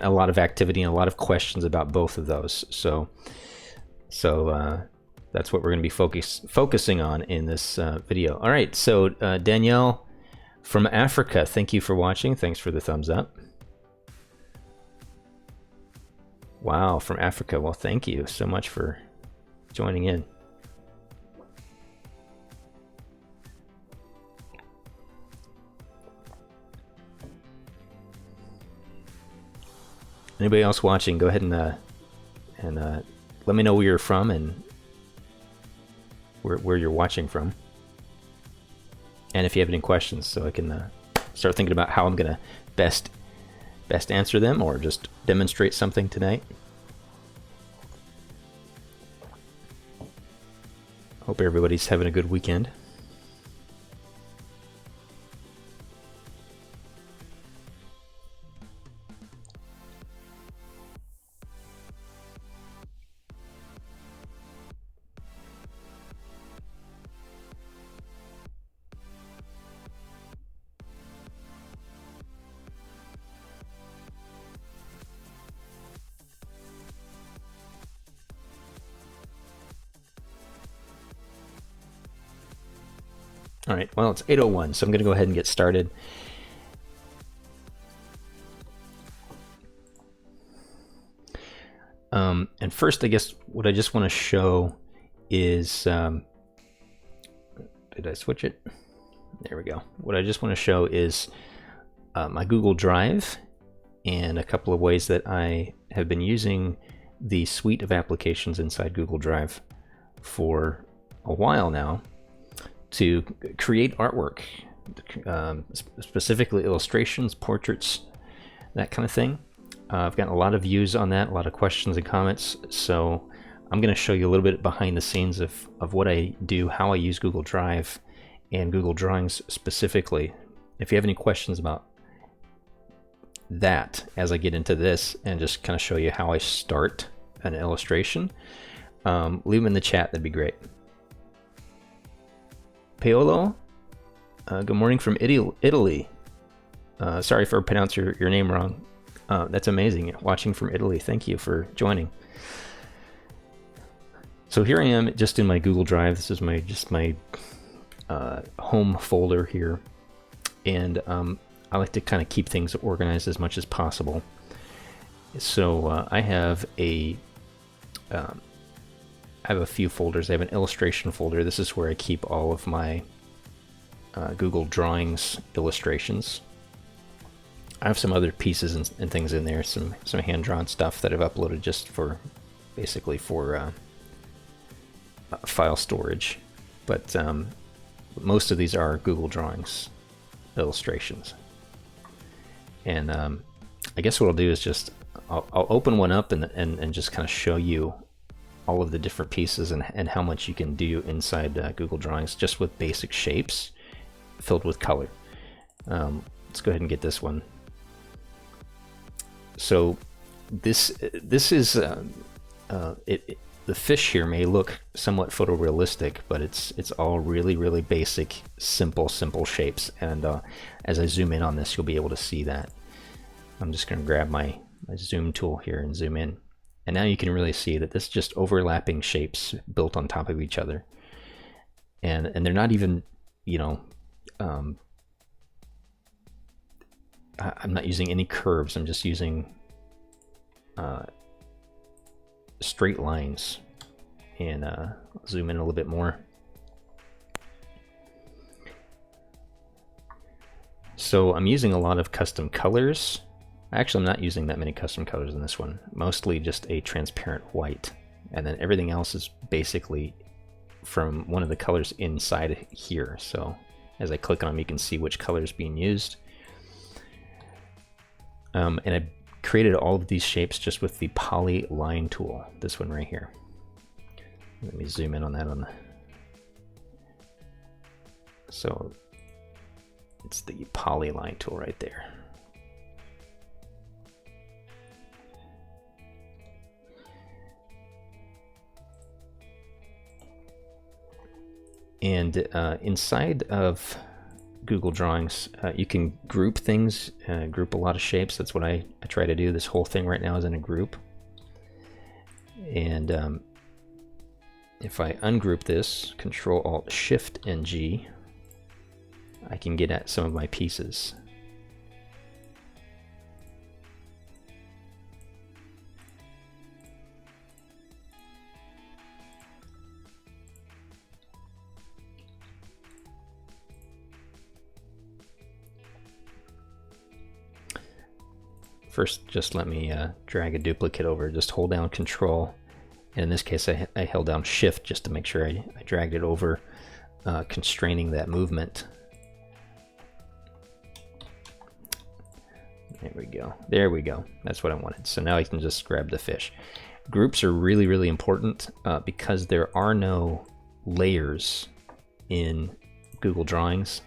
a lot of activity and a lot of questions about both of those. So that's what we're going to be focusing on in this video. All right, so Danielle from Africa, thank you for watching. Thanks for the thumbs up. Wow, from Africa. Well, thank you so much for joining in. Anybody else watching, go ahead and let me know where you're from and where you're watching from. And if you have any questions, so I can start thinking about how I'm going to best answer them or just demonstrate something tonight. Hope everybody's having a good weekend. All right, well, it's 8:01, so I'm going to go ahead and get started. And first, I guess what I just want to show is, did I switch it? There we go. What I just want to show is my Google Drive and a couple of ways that I have been using the suite of applications inside Google Drive for a while now to create artwork, specifically illustrations, portraits, that kind of thing. I've gotten a lot of views on that, a lot of questions and comments, so I'm going to show you a little bit behind the scenes of what I do, how I use Google Drive and Google Drawings specifically. If you have any questions about that as I get into this and just kind of show you how I start an illustration, leave them in the chat, that'd be great. Paolo, good morning from Italy. Sorry if I pronounced your name wrong. That's amazing, watching from Italy. Thank you for joining. So here I am just in my Google Drive. This is my home folder here. And I like to kind of keep things organized as much as possible. So I have a few folders. I have an illustration folder. This is where I keep all of my Google Drawings illustrations. I have some other pieces and things in there, some hand-drawn stuff that I've uploaded just for, basically for file storage. But most of these are Google Drawings illustrations. And I guess what I'll do is just, I'll open one up and just kind of show you all of the different pieces and how much you can do inside Google Drawings just with basic shapes filled with color. Let's go ahead and get this one. So this is the fish here may look somewhat photorealistic, but it's all really basic, simple shapes. And as I zoom in on this, you'll be able to see that. I'm just going to grab my zoom tool here and zoom in. And now you can really see that this is just overlapping shapes built on top of each other. And they're not even, you know, I'm not using any curves. I'm just using straight lines. And zoom in a little bit more. So I'm using a lot of custom colors. Actually, I'm not using that many custom colors in this one. Mostly just a transparent white. And then everything else is basically from one of the colors inside here. So as I click on them, you can see which color is being used. And I created all of these shapes just with the polyline tool. This one right here. Let me zoom in on that one. So it's the polyline tool right there. And inside of Google Drawings. You can group things, group a lot of shapes. That's what I try to do. This whole thing right now is in a group. And if I ungroup this, Control Alt Shift and G, I can get at some of my pieces. First, just let me drag a duplicate over. Just hold down Control, and in this case I held down Shift just to make sure I dragged it over, constraining that movement. There we go. There we go. That's what I wanted. So now I can just grab the fish. Groups are really, really important because there are no layers in Google Drawings.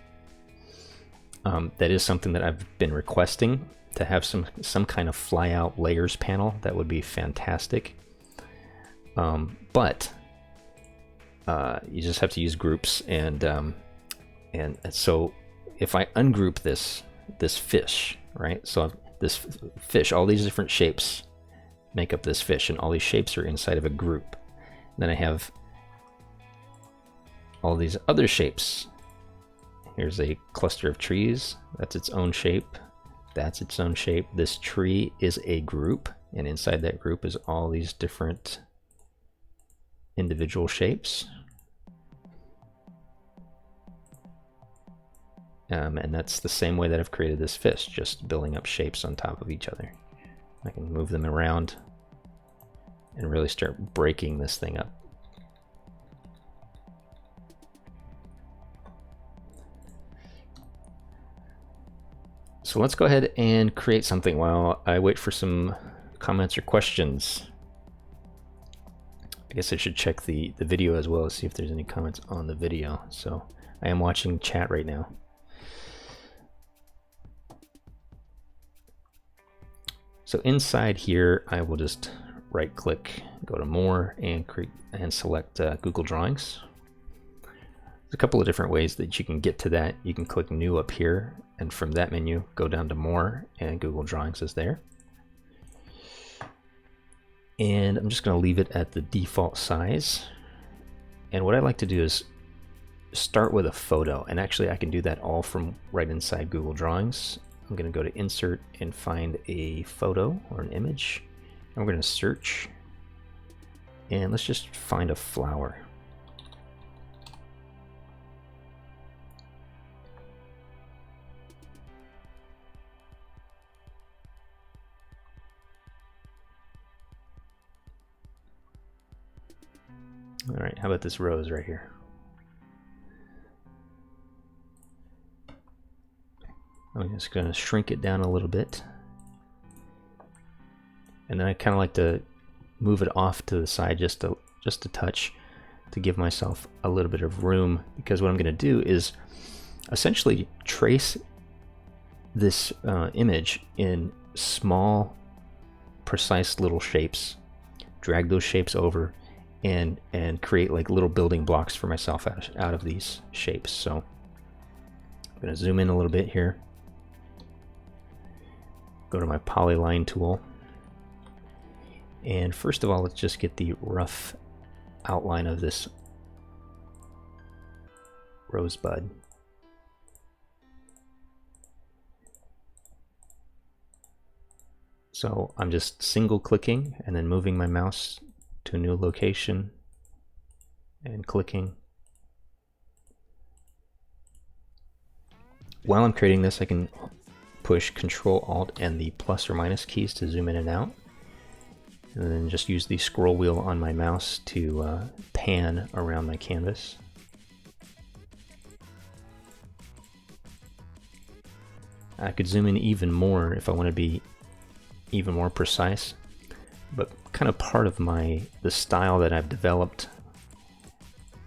That is something that I've been requesting, to have some kind of fly out layers panel. That would be fantastic. But you just have to use groups, and so if I ungroup this fish, right? So this fish, all these different shapes make up this fish, and all these shapes are inside of a group. Then I have all these other shapes. Here's a cluster of trees. That's its own shape. That's its own shape. This tree is a group, and inside that group is all these different individual shapes. And that's the same way that I've created this fish, just building up shapes on top of each other. I can move them around and really start breaking this thing up. So let's go ahead and create something while I wait for some comments or questions. I guess I should check the video as well to see if there's any comments on the video. So I am watching chat right now. So inside here, I will just right click, go to more, and select Google Drawings. There's a couple of different ways that you can get to that. You can click new up here, and from that menu go down to more, and Google Drawings is there. And I'm just going to leave it at the default size. And what I like to do is start with a photo, and actually I can do that all from right inside Google Drawings. I'm going to go to Insert and find a photo or an image. And we're going to search, and let's just find a flower. All right, how about this rose right here? I'm just going to shrink it down a little bit. And then I kind of like to move it off to the side just a touch to give myself a little bit of room, because what I'm going to do is essentially trace this image in small, precise little shapes, drag those shapes over, and create like little building blocks for myself out of these shapes. So I'm going to zoom in a little bit here. Go to my polyline tool, and first of all, let's just get the rough outline of this rosebud. So I'm just single clicking and then moving my mouse to a new location and clicking. While I'm creating this, I can push Control Alt and the plus or minus keys to zoom in and out, and then just use the scroll wheel on my mouse to pan around my canvas. I could zoom in even more if I want to be even more precise, but kind of part of the style that I've developed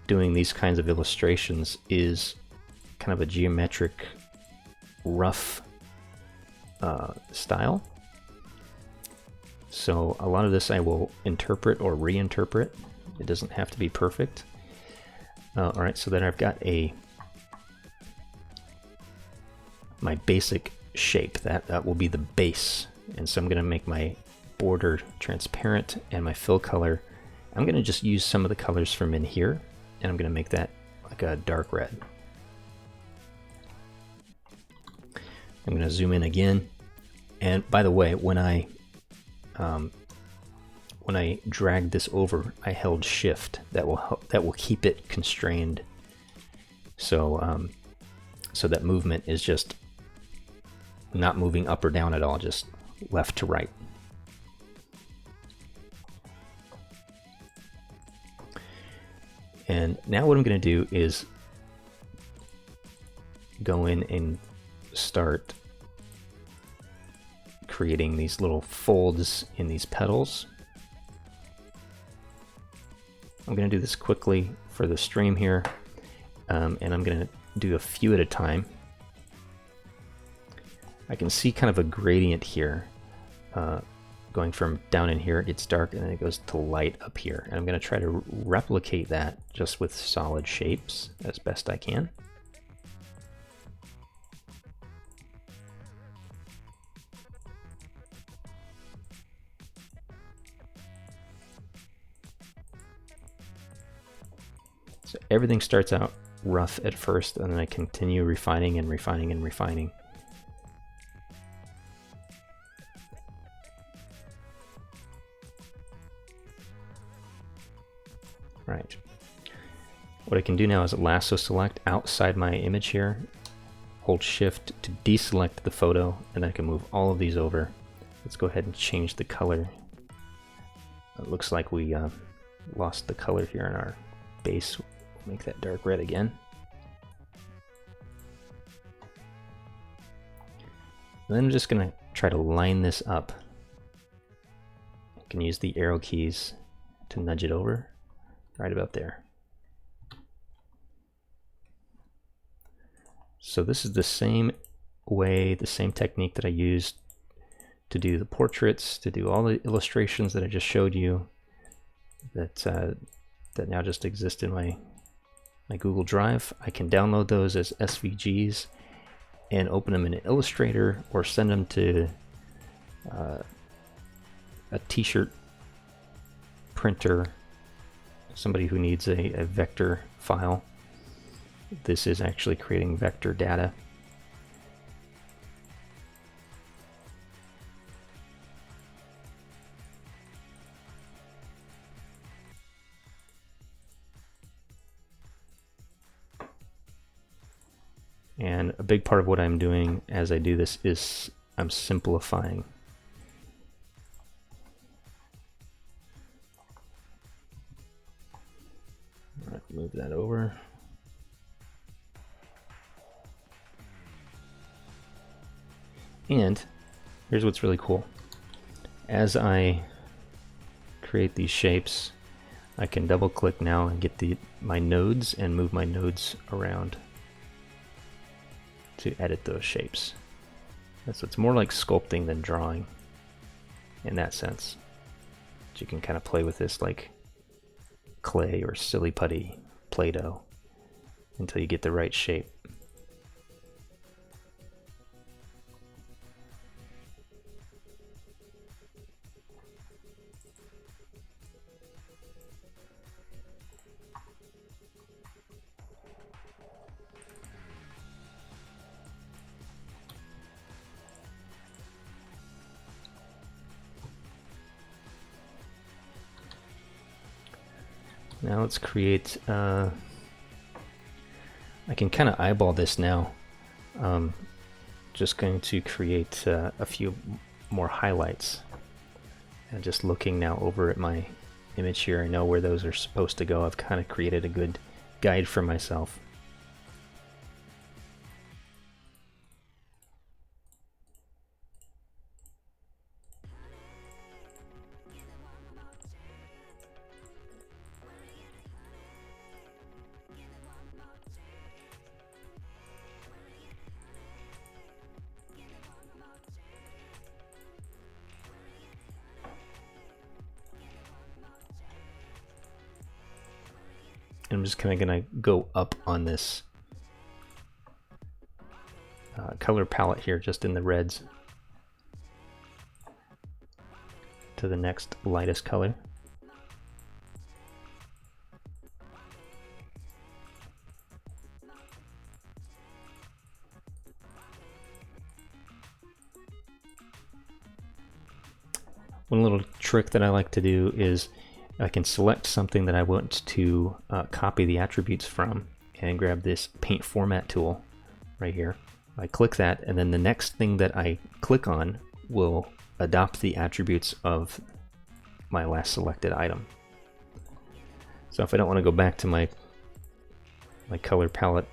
doing these kinds of illustrations is kind of a geometric, rough style. So a lot of this I will interpret or reinterpret. It doesn't have to be perfect. Alright, so then I've got a my basic shape. That will be the base. And so I'm going to make my border transparent, and my fill color, I'm going to just use some of the colors from in here, and I'm going to make that like a dark red. I'm going to zoom in again. And by the way, when I dragged this over, I held Shift. That will keep it constrained. So so that movement is just not moving up or down at all, just left to right. And now what I'm going to do is go in and start creating these little folds in these petals. I'm going to do this quickly for the stream here, and I'm going to do a few at a time. I can see kind of a gradient here, going from down in here, it's dark, and then it goes to light up here. And I'm going to try to replicate that just with solid shapes as best I can. So everything starts out rough at first, and then I continue refining and refining and refining. Right. What I can do now is lasso select outside my image here, hold Shift to deselect the photo, and then I can move all of these over. Let's go ahead and change the color. It looks like we lost the color here in our base. We'll make that dark red again. And then I'm just going to try to line this up. I can use the arrow keys to nudge it over. Right about there. So this is the same way, the same technique that I used to do the portraits, to do all the illustrations that I just showed you, that that now just exist in my Google Drive. I can download those as SVGs and open them in Illustrator, or send them to a t-shirt printer, somebody who needs a vector file. This is actually creating vector data. And a big part of what I'm doing as I do this is I'm simplifying. All right, move that over. And here's what's really cool. As I create these shapes, I can double click now and get my nodes and move my nodes around to edit those shapes. So it's more like sculpting than drawing in that sense. But you can kind of play with this like clay or silly putty, Play-Doh, until you get the right shape. Now let's create, I can kind of eyeball this now. Just going to create a few more highlights. And just looking now over at my image here, I know where those are supposed to go. I've kind of created a good guide for myself. I'm just kind of going to go up on this color palette here, just in the reds, to the next lightest color. One little trick that I like to do is I can select something that I want to copy the attributes from, and grab this paint format tool right here. I click that, and then the next thing that I click on will adopt the attributes of my last selected item. So if I don't want to go back to my color palette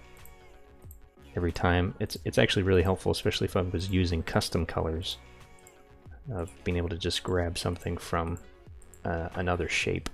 every time, it's actually really helpful, especially if I was using custom colors, of being able to just grab something from another shape.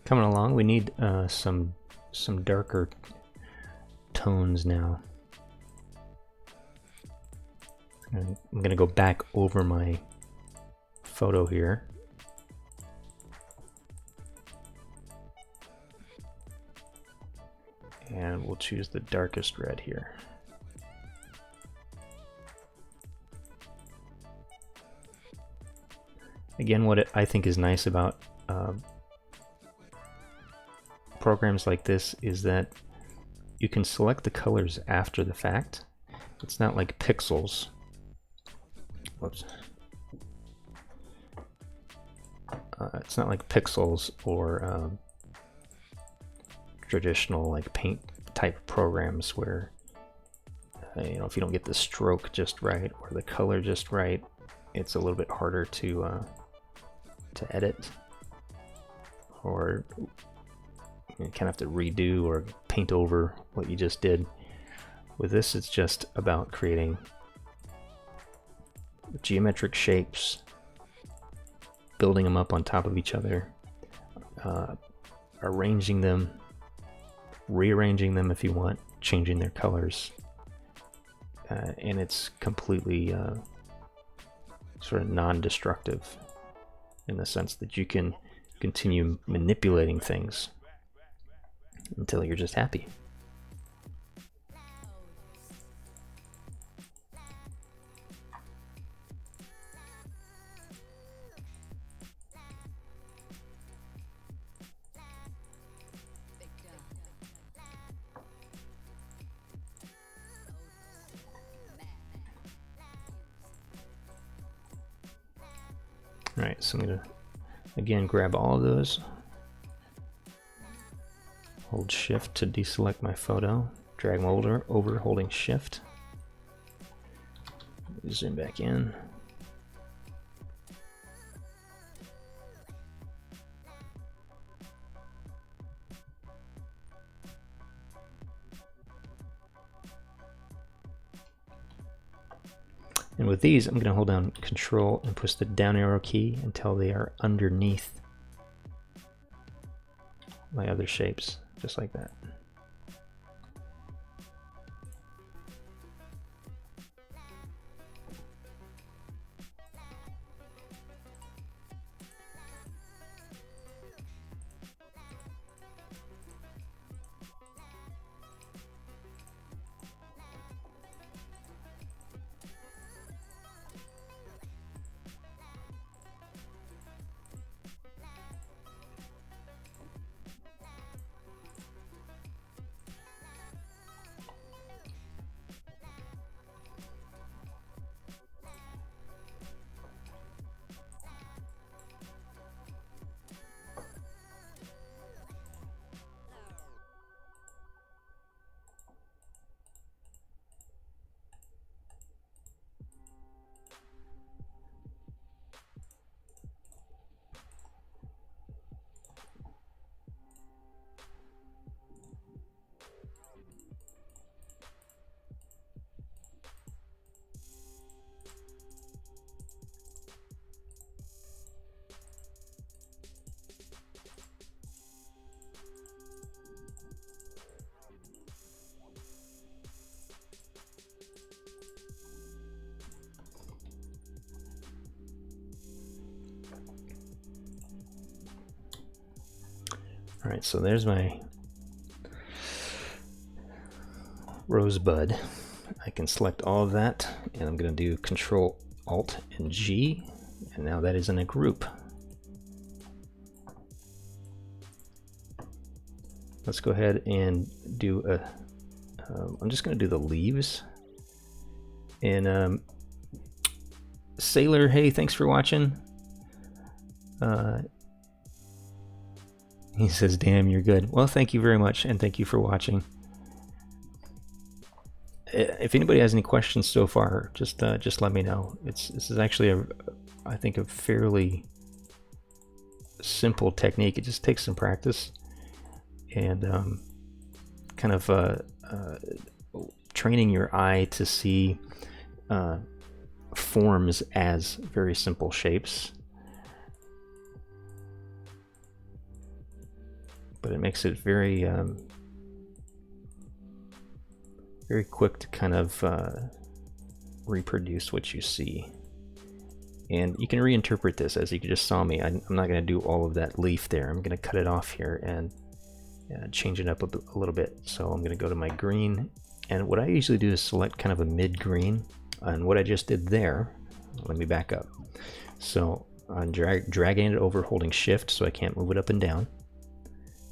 Coming along, we need some darker tones now. I'm going to go back over my photo here. And we'll choose the darkest red here. Again, what I think is nice about programs like this is that you can select the colors after the fact. It's not like pixels. Whoops. It's not like pixels or traditional like paint type programs where you know, if you don't get the stroke just right or the color just right, it's a little bit harder to edit, or you kind of have to redo or paint over what you just did. With this, it's just about creating geometric shapes, building them up on top of each other, arranging them, rearranging them if you want, changing their colors, and it's completely sort of non-destructive in the sense that you can continue manipulating things until you're just happy. Alright, so I'm going to again grab all of those, hold shift to deselect my photo, drag them over holding shift, zoom back in. And with these, I'm going to hold down Control and push the down arrow key until they are underneath my other shapes, just like that. All right, so there's my rosebud. I can select all of that, and I'm going to do Control Alt and G, and now that is in a group. Let's go ahead and do a. I'm just going to do the leaves. And Sailor, hey, thanks for watching. He says, "Damn, you're good." Well, thank you very much, and thank you for watching. If anybody has any questions so far, just let me know. This is actually I think a fairly simple technique. It just takes some practice and kind of training your eye to see forms as very simple shapes. But it makes it very very quick to kind of reproduce what you see. And you can reinterpret this, as you just saw me. I'm not going to do all of that leaf there. I'm going to cut it off here and change it up a little bit. So I'm going to go to my green, and what I usually do is select kind of a mid-green. And what I just did there, let me back up. So I'm dragging it over, holding shift so I can't move it up and down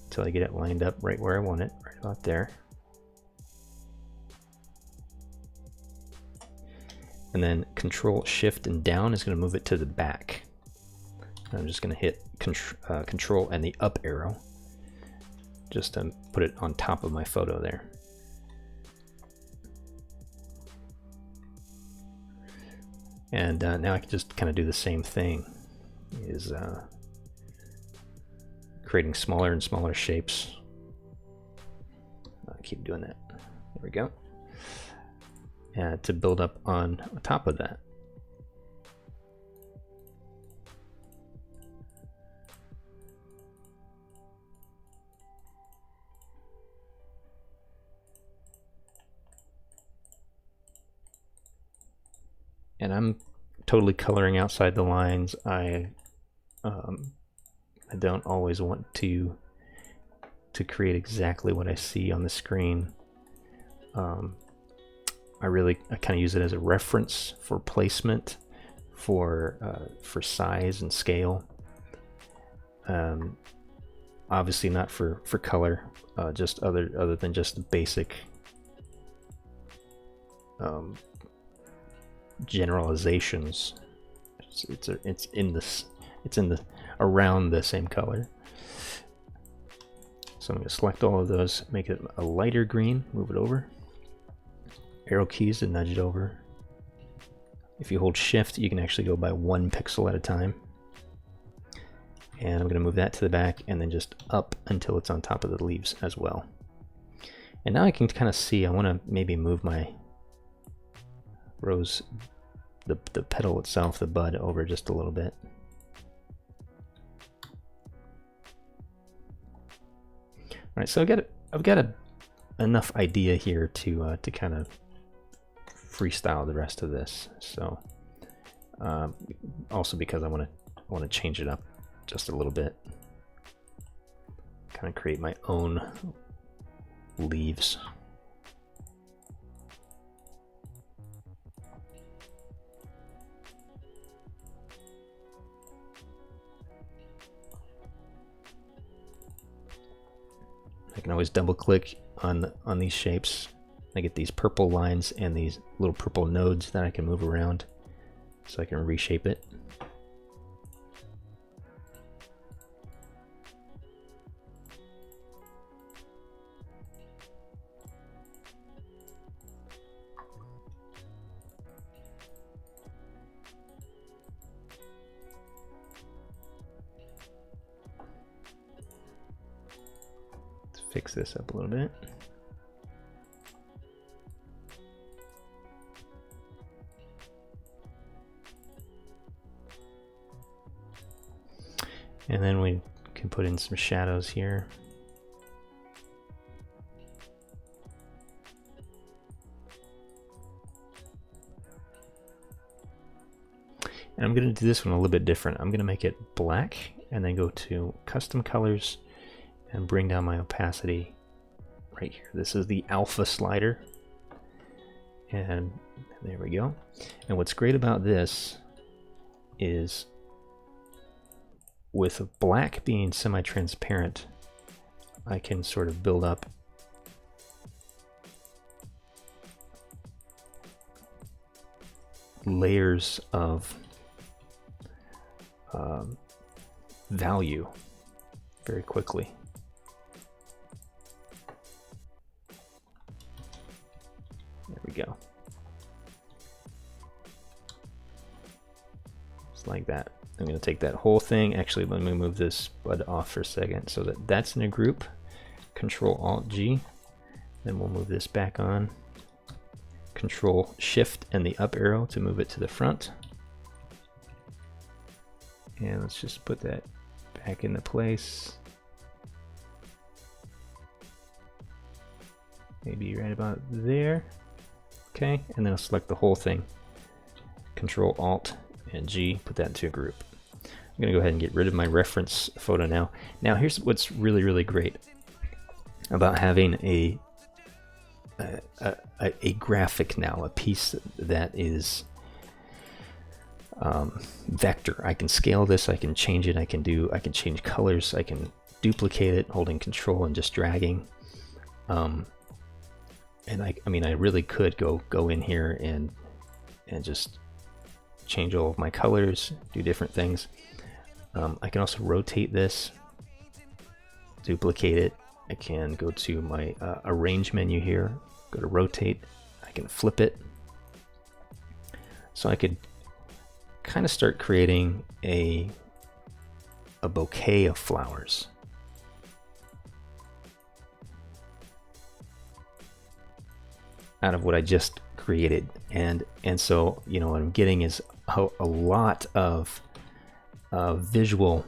until I get it lined up right where I want it, right about there. And then Control Shift and down is going to move it to the back. I'm just going to hit Control and the up arrow just to put it on top of my photo there. And now I can just kind of do the same thing, is creating smaller and smaller shapes. Keep doing that. There we go. To build up on top of that. And I'm totally coloring outside the lines. I don't always want to create exactly what I see on the screen. I kind of use it as a reference for placement, for size and scale. Obviously not for color, just other than just the basic generalizations. It's around the same color. So I'm going to select all of those, make it a lighter green, move it over. Arrow keys to nudge it over. If you hold shift, you can actually go by 1 pixel at a time. And I'm going to move that to the back and then just up until it's on top of the leaves as well. And now I can kind of see, I want to maybe move my rose, the petal itself, the bud, over just a little bit. All right, so I've got enough idea here to kind of freestyle the rest of this. So also because I want to change it up just a little bit, kind of create my own leaves. I can always double click on these shapes. I get these purple lines and these little purple nodes that I can move around so I can reshape it. Let's fix this up a little bit. And then we can put in some shadows here. And I'm going to do this one a little bit different. I'm going to make it black and then go to custom colors and bring down my opacity right here. This is the alpha slider. And there we go. And what's great about this is with black being semi-transparent, I can sort of build up layers of value very quickly. There we go. Just like that. I'm going to take that whole thing. Actually, let me move this bud off for a second so that that's in a group. Control Alt G. Then we'll move this back on. Control Shift and the up arrow to move it to the front. And let's just put that back into place. Maybe right about there. Okay, and then I'll select the whole thing. Control Alt and G, put that into a group. I'm gonna go ahead and get rid of my reference photo now. Now here's what's really, really great about having a graphic now, a piece that is vector. I can scale this, I can change it, I can change colors, I can duplicate it, holding control and just dragging. And I mean, I really could go in here and just change all of my colors, do different things. I can also rotate this, duplicate it. I can go to my arrange menu here, go to rotate. I can flip it. So I could kind of start creating a bouquet of flowers. Out of what I just created, and so, you know, what I'm getting is a lot of visual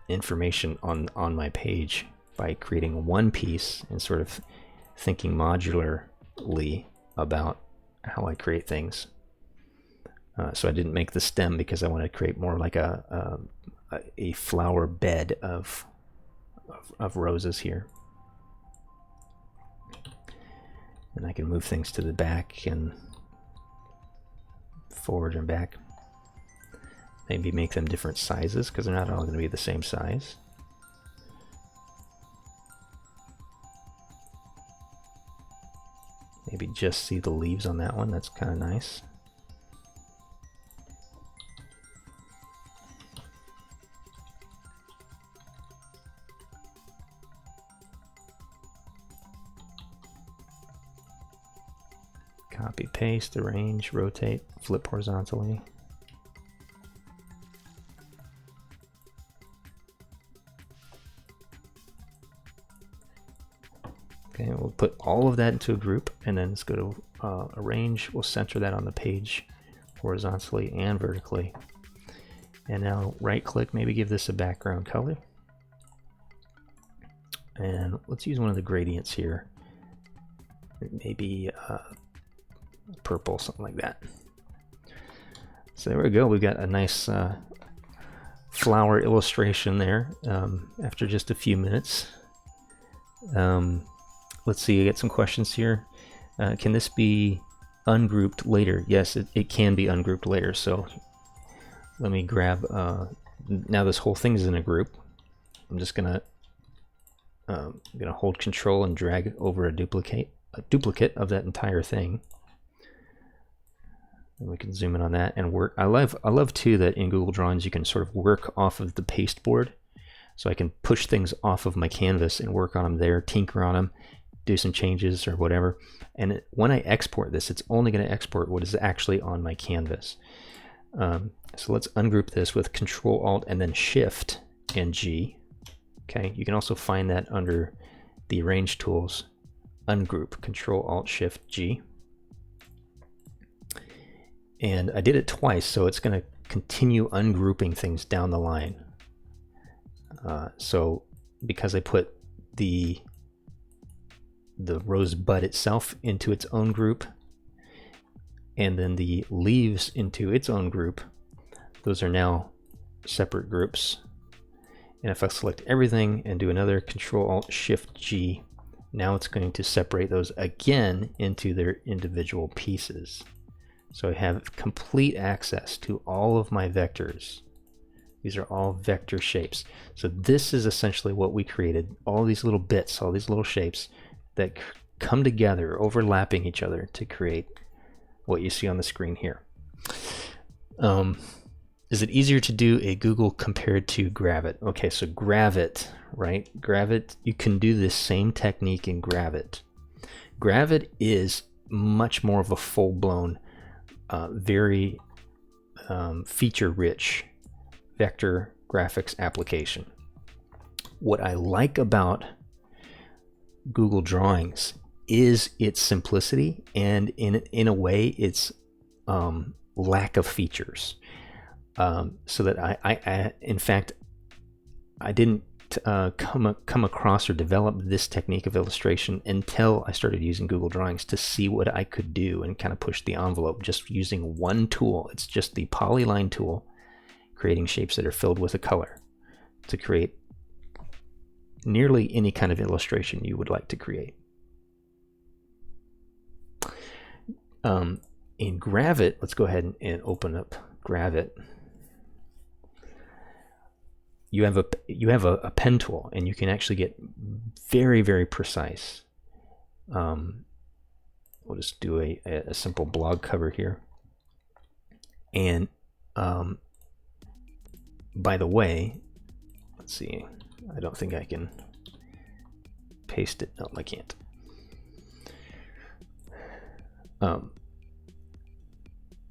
information on my page by creating one piece and sort of thinking modularly about how I create things. So I didn't make the stem because I want to create more like a flower bed of roses here. And I can move things to the back and forward and back. Maybe make them different sizes because they're not all going to be the same size. Maybe just see the leaves on that one. That's kind of nice. Copy, paste, arrange, rotate, flip horizontally. Okay, we'll put all of that into a group, and then let's go to arrange. We'll center that on the page horizontally and vertically. And now right click, maybe give this a background color. And let's use one of the gradients here. Maybe purple, something like that. So there we go. We've got a nice flower illustration there after just a few minutes. Let's see, I get some questions here. Can this be ungrouped later? Yes, it can be ungrouped later. So let me grab, now this whole thing is in a group. I'm just gonna hold control and drag over a duplicate of that entire thing. And we can zoom in on that and work. I love too that in Google Drawings you can sort of work off of the pasteboard, so I can push things off of my canvas and work on them there, tinker on them, do some changes or whatever. And when I export this, it's only going to export what is actually on my canvas. So let's ungroup this with Control Alt and then Shift and G. Okay, you can also find that under the Arrange tools. Ungroup, Control Alt Shift G. And I did it twice, so it's going to continue ungrouping things down the line. So because I put the rose bud itself into its own group, and then the leaves into its own group, those are now separate groups. And if I select everything and do another Control-Alt-Shift-G, now it's going to separate those again into their individual pieces. So I have complete access to all of my vectors. These are all vector shapes. So this is essentially what we created, all these little bits, all these little shapes that come together, overlapping each other to create what you see on the screen here. Is it easier to do a Google compared to Gravit? Okay, so Gravit, right? Gravit, you can do this same technique in Gravit. Gravit is much more of a full-blown, very feature-rich vector graphics application. What I like about Google Drawings is its simplicity and in a way its lack of features. So that I in fact I didn't come across or develop this technique of illustration until I started using Google Drawings to see what I could do and kind of push the envelope just using one tool. It's just the polyline tool, creating shapes that are filled with a color to create nearly any kind of illustration you would like to create. In Gravit, let's go ahead and open up Gravit. You have a pen tool, and you can actually get very, very precise. We'll just do a simple blog cover here. And by the way, let's see. I don't think I can paste it. No, I can't.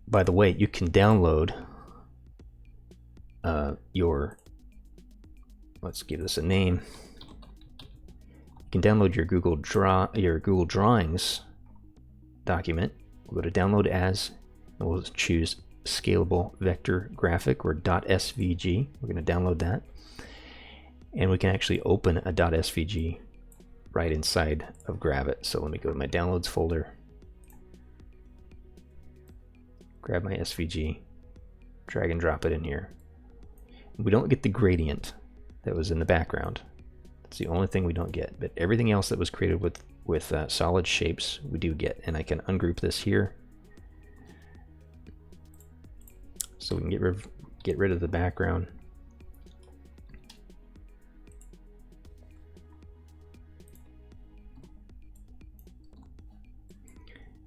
By the way, you can download your, let's give this a name. You can download your Google Drawings document. We'll go to Download As, and we'll choose Scalable Vector Graphic or .svg. We're going to download that, and we can actually open a .svg right inside of Gravit. So let me go to my Downloads folder. Grab my SVG, drag and drop it in here. We don't get the gradient that was in the background. That's the only thing we don't get, but everything else that was created with solid shapes we do get. And I can ungroup this here, so we can get rid of the background.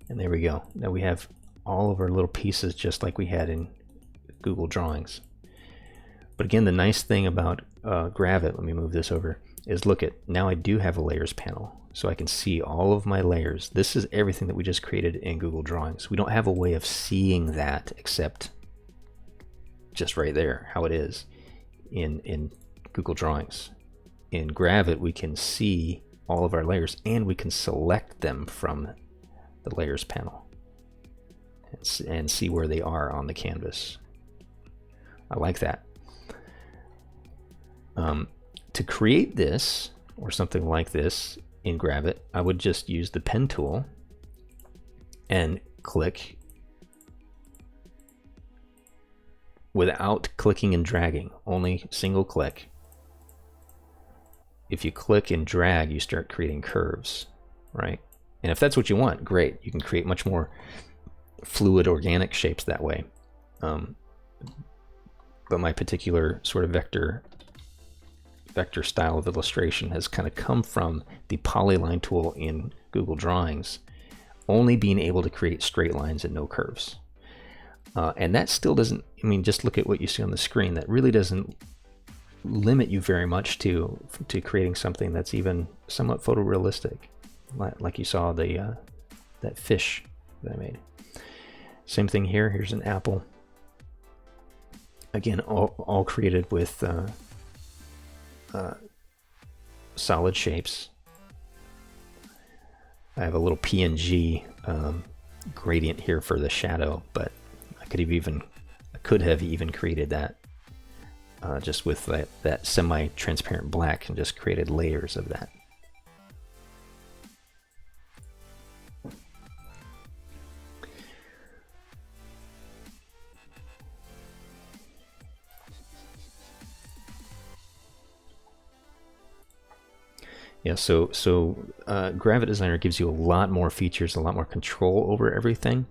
And there we go. Now we have all of our little pieces just like we had in Google Drawings. But again, the nice thing about Gravit, let me move this over, is look at, now I do have a layers panel, so I can see all of my layers. This is everything that we just created in Google Drawings. We don't have a way of seeing that except just right there, how it is in Google Drawings. In Gravit, we can see all of our layers, and we can select them from the layers panel and see where they are on the canvas. I like that. To create this or something like this in Gravit, I would just use the pen tool and click without clicking and dragging, only single click. If you click and drag, you start creating curves, right? And if that's what you want, great. You can create much more fluid organic shapes that way. But my particular sort of vector style of illustration has kind of come from the polyline tool in Google Drawings, only being able to create straight lines and no curves. And that still doesn't, I mean, just look at what you see on the screen. That really doesn't limit you very much to creating something that's even somewhat photorealistic, like you saw the that fish that I made. Same thing here. Here's an apple. Again, all created with solid shapes. I have a little PNG gradient here for the shadow, but I could have even created that just with that semi-transparent black and just created layers of that. Yeah, Gravit Designer gives you a lot more features, a lot more control over everything,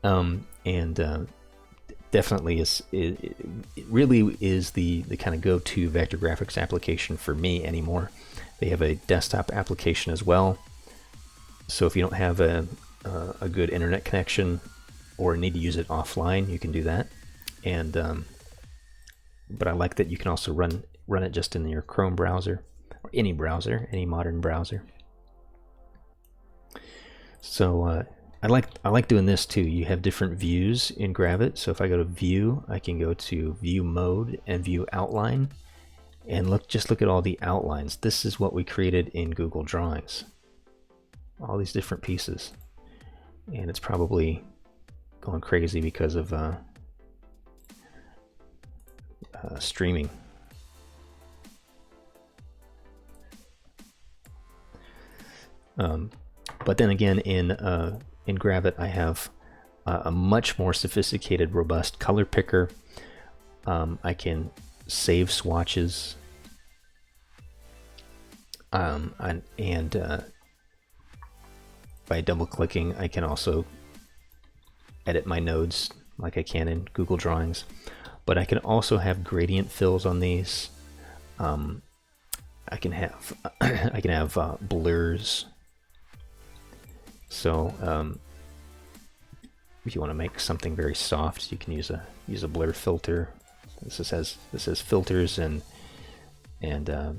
and definitely it really is the kind of go-to vector graphics application for me anymore. They have a desktop application as well, so if you don't have a good internet connection or need to use it offline, you can do that. And but I like that you can also run it just in your Chrome browser, or any browser, any modern browser. So I like doing this too. You have different views in Gravit. So if I go to View, I can go to View Mode and View Outline, and just look at all the outlines. This is what we created in Google Drawings. All these different pieces, and it's probably going crazy because of streaming. But then again, in Gravit, I have a much more sophisticated, robust color picker. I can save swatches, and by double-clicking, I can also edit my nodes like I can in Google Drawings. But I can also have gradient fills on these. I can have blurs. So if you want to make something very soft, you can use a blur filter. This says filters and a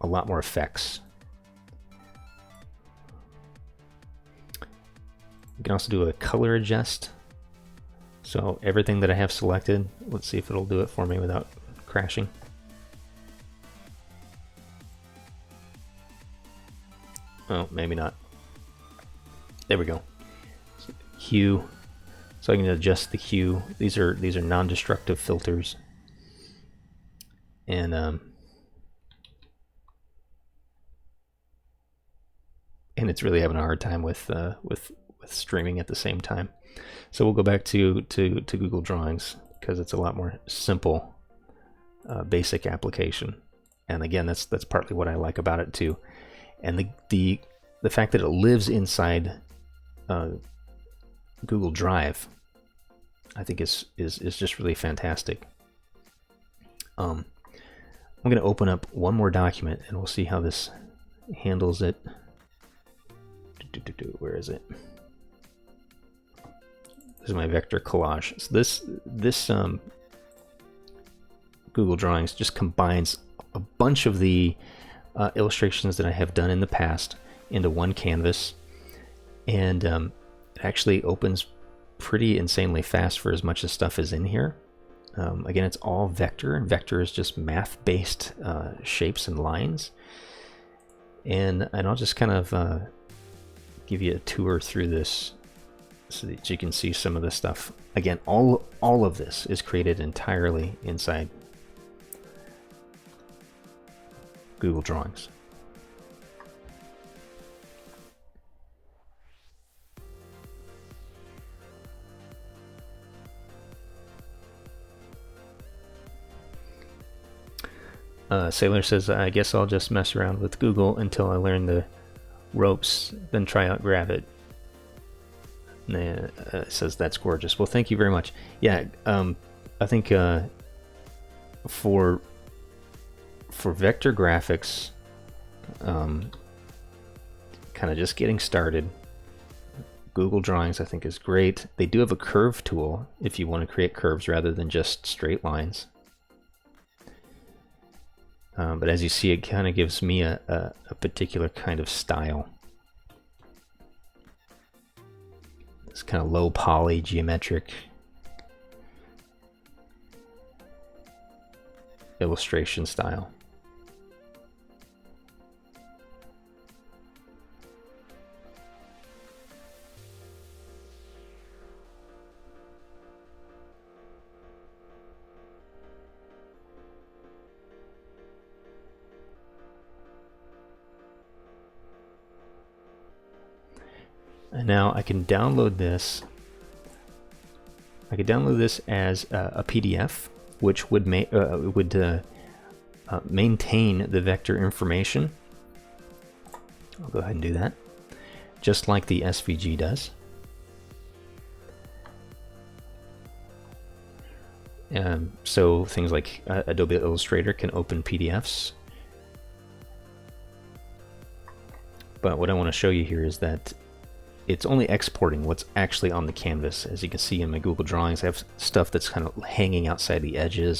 lot more effects. You can also do a color adjust. So everything that I have selected, let's see if it'll do it for me without crashing. Oh, maybe not. There we go. Hue. So I can adjust the hue. These are non-destructive filters, and it's really having a hard time with streaming at the same time. So we'll go back to Google Drawings because it's a lot more simple, basic application. And again, that's partly what I like about it too. And the fact that it lives inside Google Drive, I think is just really fantastic. I'm going to open up one more document and we'll see how this handles it. Where is it? This is my vector collage. So this Google Drawings just combines a bunch of the illustrations that I have done in the past into one canvas, and it actually opens pretty insanely fast for as much as stuff is in here. Again, it's all vector, and vector is just math-based shapes and lines. And I'll just kind of give you a tour through this so that you can see some of the stuff. Again, all of this is created entirely inside Google Drawings. Sailor says, I guess I'll just mess around with Google until I learn the ropes, then try out Gravit. Says that's gorgeous. Well, thank you very much. Yeah, I think for vector graphics, kind of just getting started, Google Drawings I think is great. They do have a curve tool if you want to create curves rather than just straight lines. But as you see, it kind of gives me a particular kind of style. This kind of low poly geometric illustration style. And now I can download this. I could download this as a PDF, which would maintain the vector information. I'll go ahead and do that, just like the SVG does. So things like Adobe Illustrator can open PDFs. But what I want to show you here is that it's only exporting what's actually on the canvas. As you can see in my Google Drawings, I have stuff that's kind of hanging outside the edges